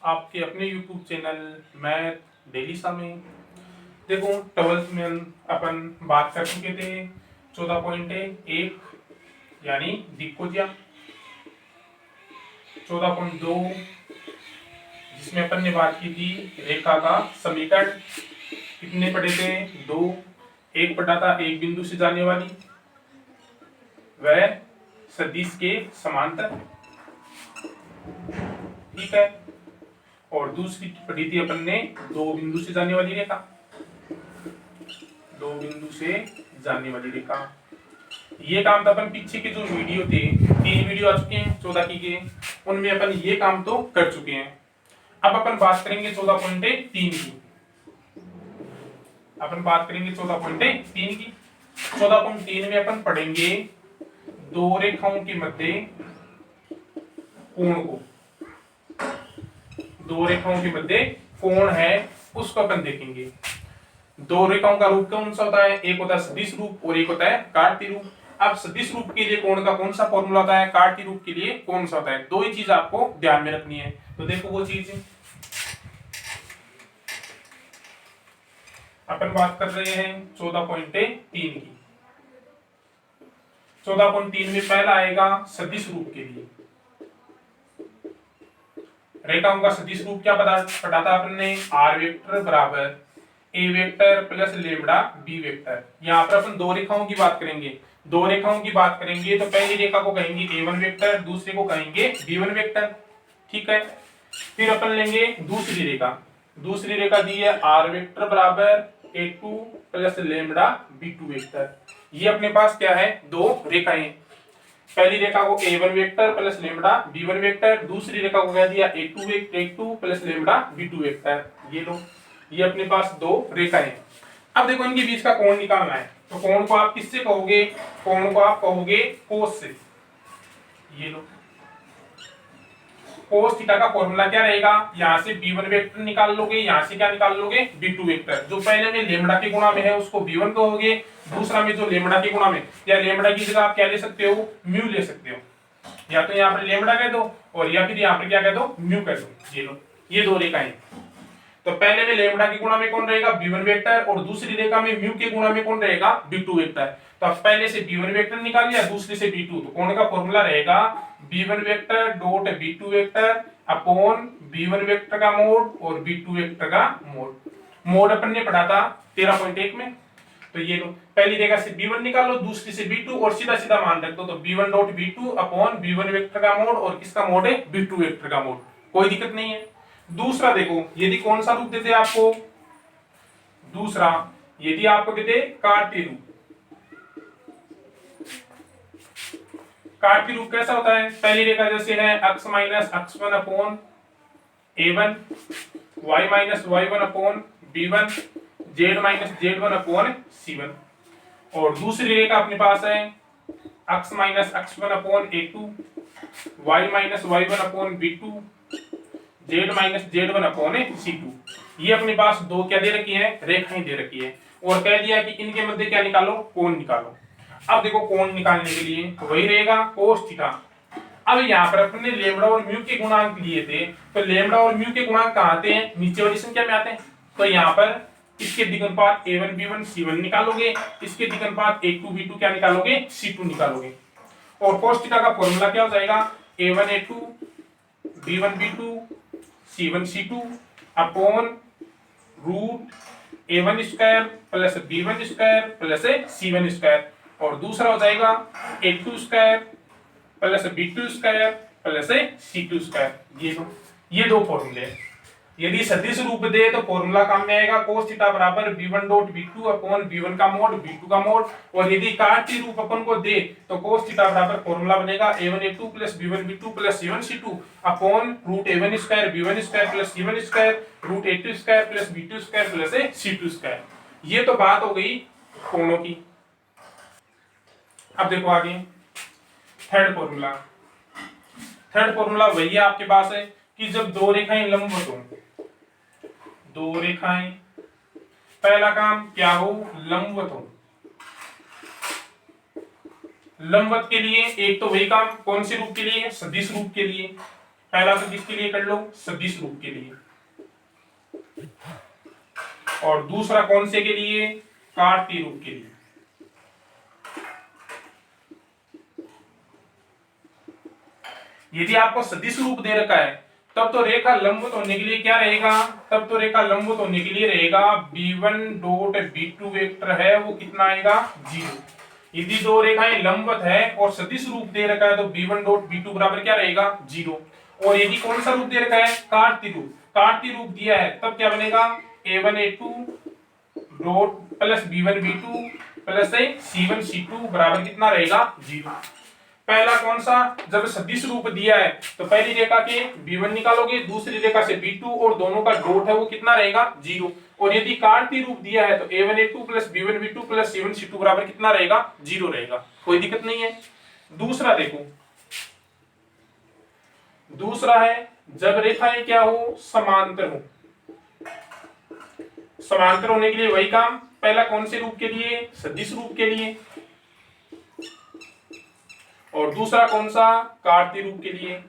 आपके अपने YouTube channel math daily सा में। देखो 12th में अपन बात कर चुके थे 14.1 यानी दिक्कोजिया, 14.2 जिसमें अपन ने बात की थी रेखा का समीकरण। कितने पढ़े थे? 2। एक पढ़ा था एक बिंदु से जाने वाली, वह सदिश के समांतर, ठीक है। और दूसरी पढ़ी थी अपन ने दो बिंदु से जाने वाली रेखा, दो बिंदु से जाने वाली रेखा। ये काम तो अपन पीछे के जो वीडियो थे, 3 वीडियो आ चुके हैं 14 के, उनमें अपन ये काम तो कर चुके हैं। अब अपन बात करेंगे 14.3 की। अपन बात करेंगे 14.3 की। 14.3 में अपन पढ़ेंगे दो रेखाओं के मध्य कोण को, दो रेखाओं के मध्य कोण है उसको अपन देखेंगे। दो रेखाओं का रूप कौन सा होता है? एक होता है सदिश रूप और एक होता है काटती रूप। अब सदिश रूप के लिए कोण का कौन सा फॉर्मूला होता है, काटती रूप के लिए कौन सा होता है? दो ही चीज आपको ध्यान में रखनी है। तो देखो वो चीज अपन बात कर रहे हैं 14.3 की। 14.3 में पहला आएगा सदिश रूप के लिए। रेखाओं का सदिश रूप क्या पढ़ा था अपन ने? आर वेक्टर बराबर A vector plus lambda B vector. यहाँ पर अपन दो रेखाओं की बात करेंगे। दो रेखाओं की बात करेंगे तो पहली रेखा को कहेंगे A1 वेक्टर, दूसरे को कहेंगे B1 वेक्टर, ठीक है। फिर अपन लेंगे दूसरी रेखा। दूसरी रेखा दी है आर वेक्टर बराबर A2 plus lambda B2 vector. ये अपने पास क्या है? दो रेखाएं। पहली रेखा को A1 vector plus lambda B1 vector, दूसरी रेखा को कह दिया A2 plus lambda B2 vector. ये लो, ये अपने पास दो रेखाएं हैं। अब देखो इनके बीच का कोण निकालना है, तो कोण को आप किससे कहोगे? कोण को आप कहोगे कोस से। ये लो, कोस थीटा का फॉर्मूला क्या रहेगा? यहां से B1 वेक्टर निकाल लोगे, यहां से क्या निकाल लोगे? B2 vector. जो पहले में लेमडा के गुणा में है उसको B1 कहोगे, दूसरा में जो लेमडा के गुणा में, या लेमडा की जगह आप क्या ले सकते हो? म्यू ले सकते हो। या तो यहाँ पर लेमडा कह दो और या फिर यहाँ पर क्या कह दो? म्यू कह दो। ये लो, ये दो रेखाएं। तो पहले में लेमडा के गुणा में कौन रहेगा? B1 वेक्टर, और दूसरी रेखा में म्यू के गुणा में कौन रहेगा? B2 vector. तो अब पहले से B1 वेक्टर निकाल लिया, दूसरे से B2, तो कोण का फॉर्मूला रहेगा B1 vector dot B2 vector upon B1 vector का मोड और B2 वेक्टर का मोड। मोड अपन ने पढ़ा था 13.1 में। तो ये लो, पहली रेखा से B1 निकालो, दूसरी से B2 और सीधा सीधा मान रख दो। तो B1 dot B2 upon B1 vector का मोड, और किसका मोड है? B2 वेक्टर का मोड। कोई दिक्कत नहीं है। दूसरा देखो, यदि कौन सा रूप देते आपको? दूसरा यदि आपको देते काटती रूप। काटती रूप कैसा होता है? पहली रेखा जैसे है x minus x1 upon A1, y minus y1 upon B1, z minus z1 upon C1। और दूसरी रेखा अपने पास है x minus x1 upon A2, y minus y1 upon B2, z minus z1 upon C2। ये अपने पास दो क्या दे रखी है? रेखाएं दे रखी है, और कह दिया कि इनके मध्य क्या निकालो? कोण निकालो। अब देखो कोण निकालने के लिए वही रहेगा कोस थीटा। अब यहाँ पर अपने लेमडा और म्यू के गुणांक लिए थे, तो लेमडा और म्यू के गुणांक कहाँ आते हैं? नीचे वाली संख्या में आते हैं। तो यहाँ पर इसके द्विघात A1 B1 C1 निकालोगे, इसके द्विघात A2 B2 क्या निकालोगे? C2 निकालोगे। और कोस थीटा का फॉर्मूला क्या हो जाएगा? A1 A2 B1 B2 C1 C2 upon root A1 square plus B1 square plus C1 square, और दूसरा हो जाएगा A2 square plus B2 square plus C2 square. ये दो फॉर्मूले। यदि सदिश रूप दे तो फॉर्मूला काम में आएगा cos थीटा बराबर B1 dot B2 upon B1 का मोड B2 का मोड। और यदि काटती रूप अपन को दे तो cos थीटा बराबर फॉर्मूला बनेगा A1 A2 plus B1 B2 plus C1 C2 upon root A1 square B1 square plus C1 square root A2 square plus B2 square plus C2 square. ये तो बात हो गई कोणों की। अब देखो आगे थर्ड फॉर्मूला। थर्ड फॉर्मूला वही है आपके पास है कि जब दो रेखाएं लंबवत हो, दो रेखाएं, पहला काम क्या हो? लंबवत हो। लंबवत के लिए एक तो वही काम कौन से रूप के लिए? सदिश रूप के लिए। पहला तो किसके लिए कर लो, सदिश रूप के लिए, और दूसरा कौन से के लिए, कार्तीय रूप के लिए। यदि आपको सदिश रूप दे रखा है तब तो रेखा लंबवत होने के लिए क्या रहेगा, तब तो रेखा लंबवत होने के लिए रहेगा b1 डॉट b2 वेक्टर है वो कितना आएगा, 0। यदि दो रेखाएं लंबवत है और सदिश रूप दे रखा है तो b1 डॉट b2 बराबर क्या रहेगा, 0। और यदि कौन सा रूप दे रखा है, कार्तीय रूप, कार्तीय रूप दिया है तब क्या बनेगा, a1 a2 dot plus b1 b2 plus c1 c2 बराबर कितना रहेगा, 0। पहला कौन सा, जब सदिश रूप दिया है तो पहली रेखा के b1 निकालोगे, दूसरी रेखा से b2 और दोनों का डॉट है वो कितना रहेगा, 0। और यदि कार्तीय रूप दिया है तो a1 a2 plus b1 b2 plus c1 c2 बराबर कितना रहेगा, 0 रहेगा, कोई दिक्कत नहीं है। दूसरा देखो, दूसरा है जब रेखाएं क्या हो, समांतर हो। समांतर होने के लिए वही काम, पहला कौन से रूप के लिए, सदिश रूप के लिए, और दूसरा कौन सा, कार्तीय रूप के लिए।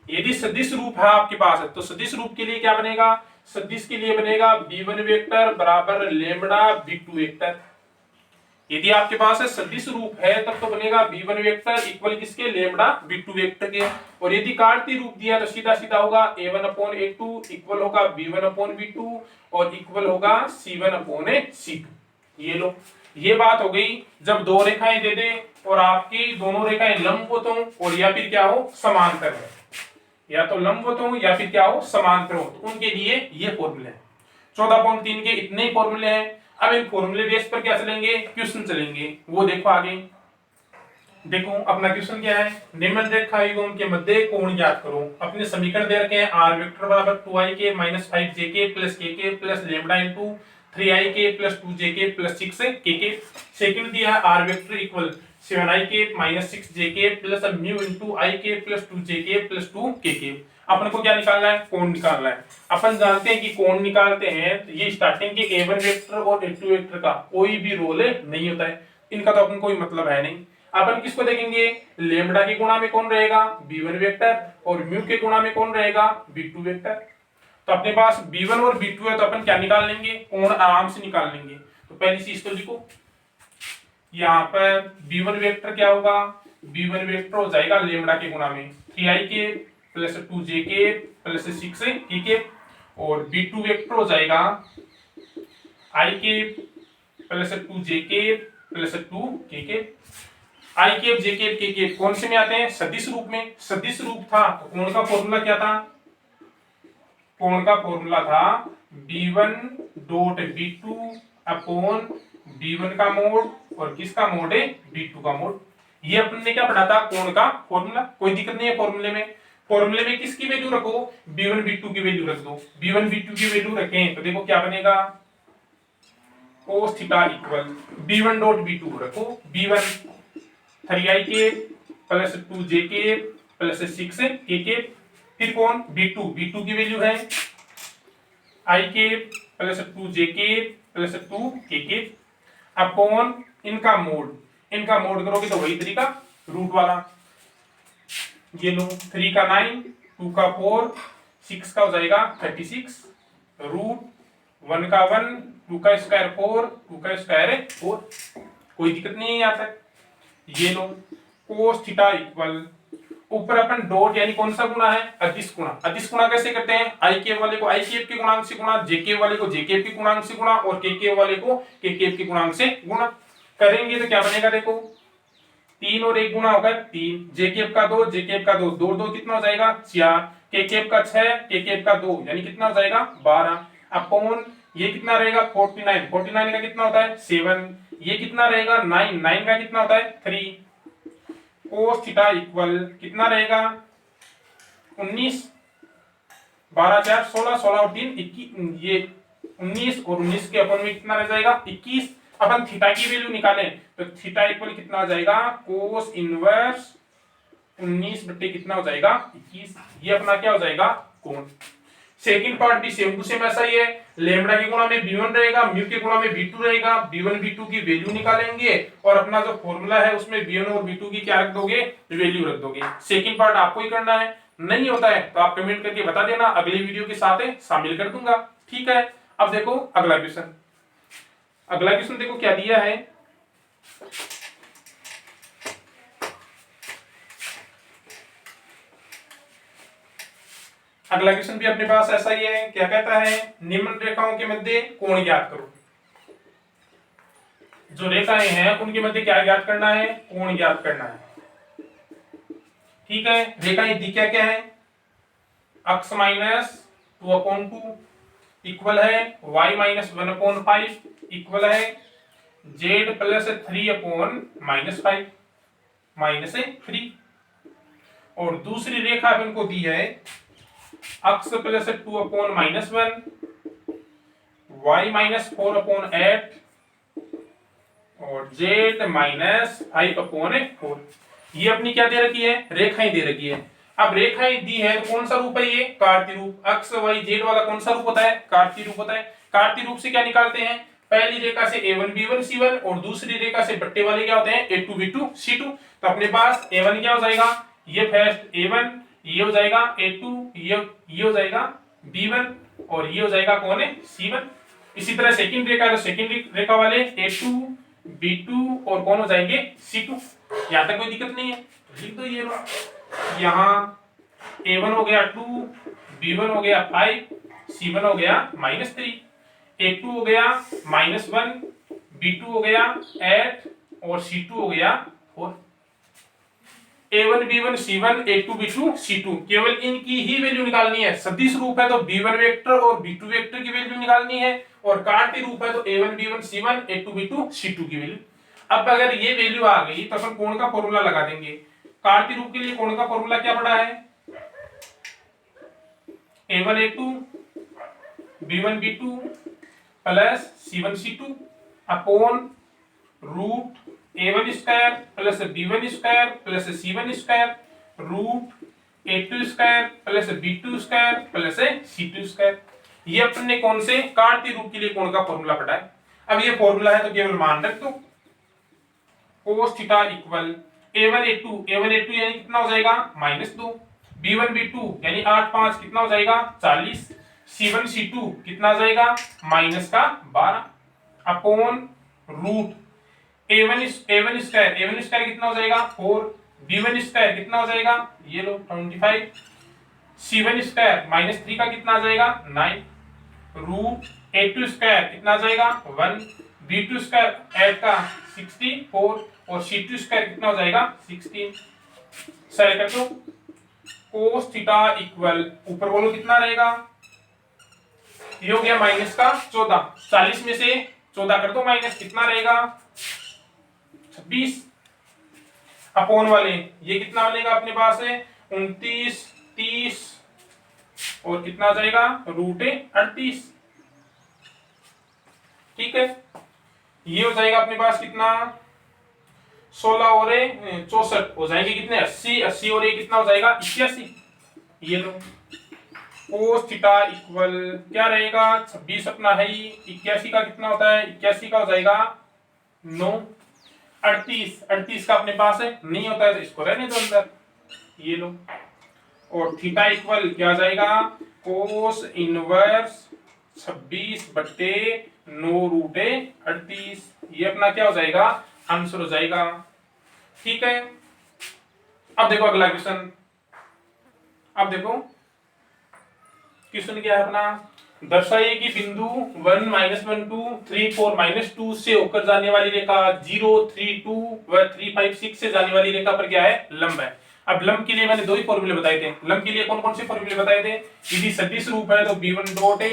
यदि सदिश रूप है आपके पास तो सदिश रूप के लिए क्या बनेगा, सदिश के लिए बनेगा b1 वेक्टर बराबर लेमड़ा b2 वेक्टर। यदि आपके पास है सदिश रूप है तब तो बनेगा b1 वेक्टर इक्वल किसके, लेमड़ा b2 वेक्टर के। और यदि कार्तीय रूप दिया तो सीधा सीधा होगा a1 अपॉन a2 इक्वल होगा b1 अपॉन b2 और इक्वल होगा c1 अपॉन c2। ये लो, ये बात हो गई जब दो रेखाएं दे दे और आपकी दोनों रेखाएं लंबवत हो और या फिर क्या हो, समांतर हो, या तो लंबवत हो या फिर क्या हो, समांतर हो, तो उनके लिए ये फॉर्मूले हैं। 14.3 के इतने ही फॉर्मूले हैं। अब इन फॉर्मूले बेस पर क्या चलेंगे, क्वेश्चन चलेंगे, वो देखो आगे। देखो अपना क्वेश्चन क्या है, निम्न रेखायुगम के मध्य कोण ज्ञात करो। अपने समीकरण दे रखे हैं r वेक्टर बराबर 2ik minus 5jk plus kk plus lambda into 3ik plus 2jk plus 6kk। Second दिया है r vector equal 7ik minus 6jk plus mu into ik plus 2jk plus 2kk। अपन को क्या निकालना है, कोण निकालना है। अपन जानते हैं कि कोण निकालते हैं तो ये स्टार्टिंग के a1 वेक्टर और a2 वेक्टर का कोई भी रोल नहीं होता है, इनका तो अपन कोई मतलब है नहीं। अपन किसको देखेंगे, लेमडा के गुणा में कौन रहेगा, b1 वेक्टर, और म्यू के गुणा में कौन रहेगा, b2 वेक्टर। तो अपने पास b1 और b2 है तो अपन क्या निकाल लेंगे, कोण आराम से निकाल लेंगे। तो पहली चीज तो लिखो, यहाँ पर b1 वेक्टर क्या होगा, b1 वेक्टर हो जाएगा लेमडा के गुणा में 3ik plus 2jk plus 6kk, और b2 वेक्टर हो जाएगा ik plus 2jk plus 2kk। आई केप जे केप के केप कौन से में आते हैं, सदिश रूप में। सदिश रूप था तो कोण का फॉर्मूला क्या था, कोण का फॉर्मूला था b1 dot b2 upon b1 का मोड और किसका मोड है, b2 का मोड। ये अपन ने क्या पढ़ा था, कोण का फॉर्मूला। कोई दिक्कत नहीं है फॉर्मूले में। फॉर्मूले में किसकी वैल्यू रखो, b1 b2 की वैल्यू रख दो। b1 b2 की वैल्यू रखें तो देखो क्या बनेगा, cos theta equal b1 dot b2 रखो, b1 3ik plus 2jk plus 6kk, फिर कौन, b2, b2 की वैल्यू है ik plus 2jk plus 2kk upon इनका मोड। इनका मोड करोगे तो वही तरीका रूट वाला। ये लो 3 का 9, 2 का 4, 6 का हो जाएगा 36, रूट 1 का 1, 2 का स्क्वायर 4, 2 का स्क्वायर 4। कोई दिक्कत नहीं है यहाँ तक। ये लो cos थीटा इक्वल, ऊपर अपन डॉट यानी कौन सा गुणा है, अदिश गुणा। अदिश गुणा कैसे करते हैं, आई केप वाले को आई केप के गुणांक से गुणा, जे केप वाले को जे केप के गुणांक से गुणा और के केप वाले को के केप के गुणांक से गुणा करेंगे तो क्या बनेगा, देखो 3 और 1 गुणा होगा 3, जे केप का 2, जे केप का 2, 2 2 कितना हो जाएगा 4, के केप का 6, के केप का 2 यानी कितना हो जाएगा 12 अपॉन ये कितना रहेगा 49, 49 का कितना होता है 7, ये कितना रहेगा 9, 9 का कितना होता है 3। cos थीटा इक्वल कितना रहेगा 19, 12 4 16, 16 और 3 21, ये 19 और 19 के अपन में कितना रह जाएगा 21। अपन थीटा की वैल्यू निकालें तो थीटा इक्वल कितना हो जाएगा cos इनवर्स 19 बटे कितना हो जाएगा 21। ये अपना क्या हो जाएगा कोण। सेकंड पार्ट भी सेम टू सेम ऐसा ही है, लेमडा के गुणा में b1 रहेगा, म्यू के गुणा में b2 रहेगा, b1 b2 की वैल्यू निकालेंगे और अपना जो फॉर्मूला है उसमें b1 और b2 की क्या रख दोगे, वैल्यू रख दोगे। सेकंड पार्ट आपको ही करना है, नहीं होता है तो आप कमेंट करके बता देना, अगली वीडियो के साथ शामिल कर दूंगा, ठीक है। अब देखो अगला क्वेश्चन, अगला क्वेश्चन देखो क्या दिया है। अगला क्वेश्चन भी अपने पास ऐसा ही है, क्या कहता है, निम्न रेखाओं के मध्य कोण ज्ञात करो। जो रेखाएं हैं उनके मध्य क्या ज्ञात करना है, कोण ज्ञात करना है, ठीक है। रेखाएं दी क्या क्या है, x माइनस 2/2 इक्वल है y माइनस 1/5 इक्वल है z प्लस 3/-5 माइनस 3। और दूसरी रेखा इनको दी है x प्लस 2/-1 y माइनस 4/8 और z माइनस 5/4। ये अपनी क्या दे रखी है, रेखाएं दे रखी है। अब रेखाएं दी है तो कौन सा रूप है ये, कार्तीय रूप। x y z वाला कौन सा रूप होता है, कार्तीय रूप होता है। कार्तीय रूप से क्या निकालते हैं, पहली रेखा से a1 b1 c1 और दूसरी रेखा से बट्टे वाले क्या होते हैं, a2 b2 c2। तो अपने पास a1 क्या हो जाएगा, ये फर्स्ट a1, ये हो जाएगा a2, ये हो जाएगा b1 और ये हो जाएगा कौन है, c1। इसी तरह सेकंड रेखा है तो सेकंड रेखा वाले a2 b2 और कौन हो जाएंगे, c2। यहां तक कोई दिक्कत नहीं है, लिख दो ये लो। यहाँ a1 हो गया 2, b1 हो गया 5, c1 हो गया -3, a2 हो गया -1, b2 हो गया 8 और c2 हो गया 4। a1 b1 c1 a2 b2 c2 केवल इनकी ही वैल्यू निकालनी है। सदिश रूप है तो b1 वेक्टर और b2 वेक्टर की वैल्यू निकालनी है, और कार्तीय रूप है तो a1 b1 c1 a2 b2 c2 की वैल्यू। अब अगर ये वैल्यू आ गई तो अपन कोण का फॉर्मूला लगा देंगे। कार्तीय रूप के लिए कोण का फॉर्मूला क्या पड़ा है, a1 a2 b1 b2 plus c1 c2 upon root a1 square plus b1 square plus c1 square root a2 square plus b2 square plus c2 square. ये अपने कौन से, कार्तीय रूप के लिए कोण का फॉर्मूला पड़ा है। अब ये फॉर्मूला है तो केवल मान रख दो, cos theta equal a1 a2 यानी कितना हो जाएगा, -2, b1 b2 यानी 8 5 कितना हो जाएगा, 40, c1 c2 कितना आ जाएगा, -12 अपॉन रूट a1 स्क्वायर कितना हो जाएगा 4, b1 स्क्वायर कितना हो जाएगा, ये लो 25, c1 स्क्वायर -3 का कितना आ जाएगा 9, रूट a2 स्क्वायर कितना आ जाएगा 1, b2 स्क्वायर 8 का 64 और c2 स्क्वायर कितना हो जाएगा 16। सही कर दो, cos थीटा इक्वल ऊपर बोलो कितना रहेगा, ये हो गया -14, 40 में से 14 कर दो माइनस, कितना रहेगा 26 अपॉन वाले ये कितना बनेगा अपने पास है 29 30 और कितना आ जाएगा √38। ठीक है, ये हो जाएगा अपने पास कितना 16 और 64 हो जाएंगे कितने 80 और ये कितना हो जाएगा 81। ये लो cos थीटा इक्वल क्या रहेगा 26 अपना है ही, 81 का कितना होता है 81 का हो जाएगा 9, 38 का अपने पास है नहीं होता है तो इसको रहने दो अंदर। ये लो और थीटा इक्वल क्या आ जाएगा cos इनवर्स 26/9 √38। ये अपना क्या हो जाएगा आंसर हो जाएगा। ठीक है, अब देखो अगला क्वेश्चन। अब देखो क्वेश्चन क्या है अपना, दर्शाइए कि बिंदु 1 -1 2 3 4 -2 से होकर जाने वाली रेखा 0 3 2 व 3 5 6 से जाने वाली रेखा पर क्या है लंब है। अब लंब के लिए मैंने दो ही फॉर्मूले बताए थे। लंब के लिए कौन कौन से फॉर्मूले बताए थे, यदि सदिश रूप है तो b1 डॉट है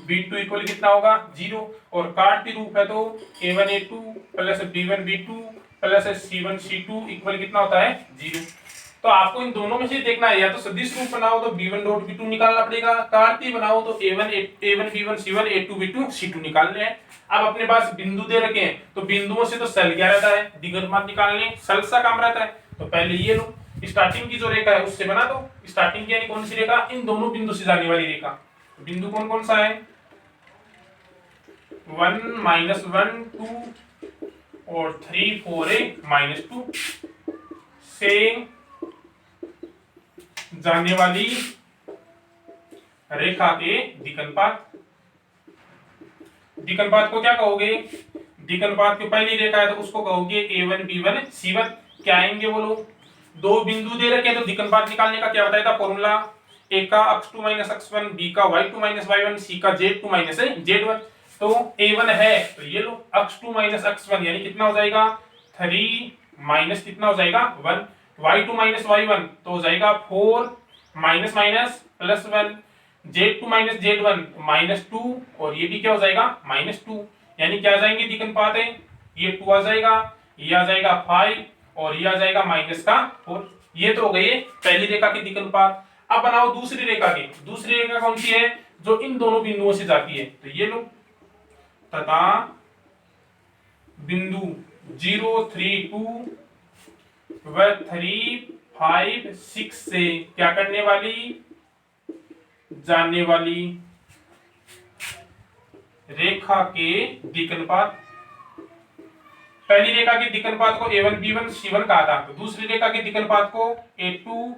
b2 इक्वल कितना होगा 0 और कार्तीय रूप है तो a1 a2 plus b1 b2 plus c1 c2 equal कितना होता है 0। तो आपको इन दोनों में से देखना है, या तो सदिश रूप बनाओ तो b1 डॉट b2 निकालना पड़ेगा, कार्तीय बनाओ तो a1 b1 c1 a2 b2 c2 निकालने हैं। अब अपने पास बिंदु दे रखे हैं तो बिंदुओं से तो सल क्या रहता है द्विघात निकालने, सल सा काम रहता है। तो पहले ये लो स्टार्टिंग की जो रेखा है उससे बना दो, स्टार्टिंग की यानी कौन सी रेखा इन दोनों बिंदु से जाने वाली रेखा बिंदु कौन कौन सा है, 1 -1 2 और 3 4 है -2 से जाने वाली रेखा के दिक्कनुपात। दिक्कनुपात को क्या कहोगे, दिक्कनुपात की पहली रेखा है तो उसको कहोगे A1 B1 C1। क्या आएंगे वो लोग, दो बिंदु दे रखे तो दिक्कनुपात निकालने का क्या बताया था फॉर्मूला, ए का x2 - x1 बी का y2 - y1 सी का z2 - z1। तो A1 है तो ये लो x2 - x1 यानी कितना हो जाएगा 3 माइनस कितना हो जाएगा 1, y2 - y1 तो हो जाएगा 4 minus minus plus 1, z2 - z1 -2 और ये भी क्या हो जाएगा -2। यानी क्या आ जाएंगे दिक्कनुपात है, ये 2 आ जाएगा, ये आ जाएगा 5 और ये आ जाएगा -4। ये तो हो गई पहली रेखा की दिक्कनुपात। अब बनाओ दूसरी रेखा की। दूसरी रेखा कौन सी है, जो इन दोनों बिंदुओं से जाती है, तो ये लो तथा बिंदु 0 3 2 व 3 5 6 से क्या करने वाली, जानने वाली रेखा के दिक्कनुपात। पहली रेखा के दिक्कनुपात को A1 B1 C1 कहा था, तो दूसरी रेखा के दिक्कनुपात को A2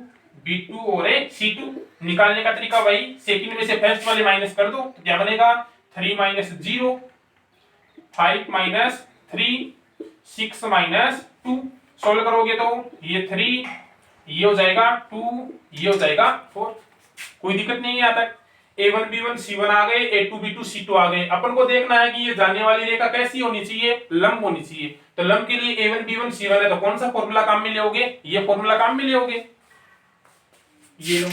B2 और C2। निकालने का तरीका वही, सेकंड में से फर्स्ट वाले माइनस कर दो तो क्या बनेगा 3 - 0 5 - 3 6 - 2। सोल्व करोगे तो ये 3 ये हो जाएगा 2 ये हो जाएगा 4। कोई दिक्कत नहीं है यहाँ तक। A1 B1 C1 आ गए, A2 B2 C2 आ गए। अपन को देखना है कि ये जाने वाली रेखा कैसी होनी चाहिए, लंब होनी चाहिए। तो लंब के लिए A1 B1 C1 है तो कौन सा फॉर्मूला काम में लोगे, ये फॉर्मूला काम में लोगे। ये लो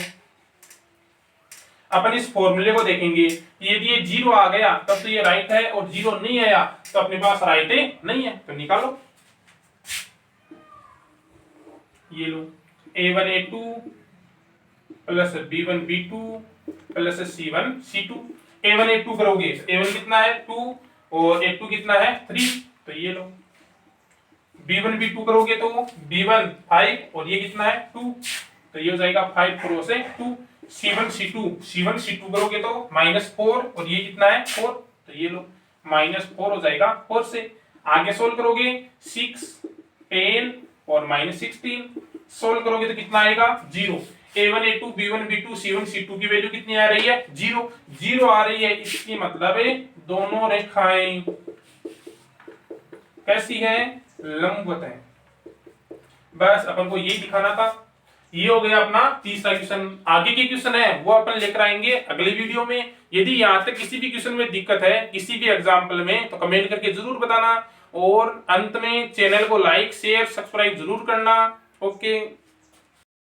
अपन इस फॉर्मूले को देखेंगे, यदि ये 0 आ गया तब तो ये राइट है और 0 नहीं आया तो अपने पास राइट है नहीं है, तो निकालो। ये लो A1 A2 plus B1 B2 plus C1 C2। A1 A2 करोगे तो A1 कितना है 2 और A2 कितना है 3, तो ये लो। B1 B2 करोगे तो B1 5 और ये कितना है 2, तो ये हो जाएगा 5 4 से 2। C1 C2 करोगे तो -4 और ये कितना है 4, तो ये लो -4 हो जाएगा 4 से। आगे सोल्व करोगे 6 10 और -16 सोल्व करोगे तो कितना आएगा 0। A1 A2 B1 B2 C1 C2 की वैल्यू कितनी आ रही है 0 आ रही है। इसकी मतलब है दोनों रेखाएं कैसी है, लंबवत है। बस अपन को यही दिखाना था। ये हो गया अपना तीसरा क्वेश्चन। आगे के क्वेश्चन है वो अपन लेकर आएंगे अगले वीडियो में। यदि यहाँ तक किसी भी क्वेश्चन में दिक्कत है किसी भी एग्जाम्पल में तो कमेंट करके जरूर बताना और अंत में चैनल को लाइक शेयर सब्सक्राइब जरूर करना। ओके।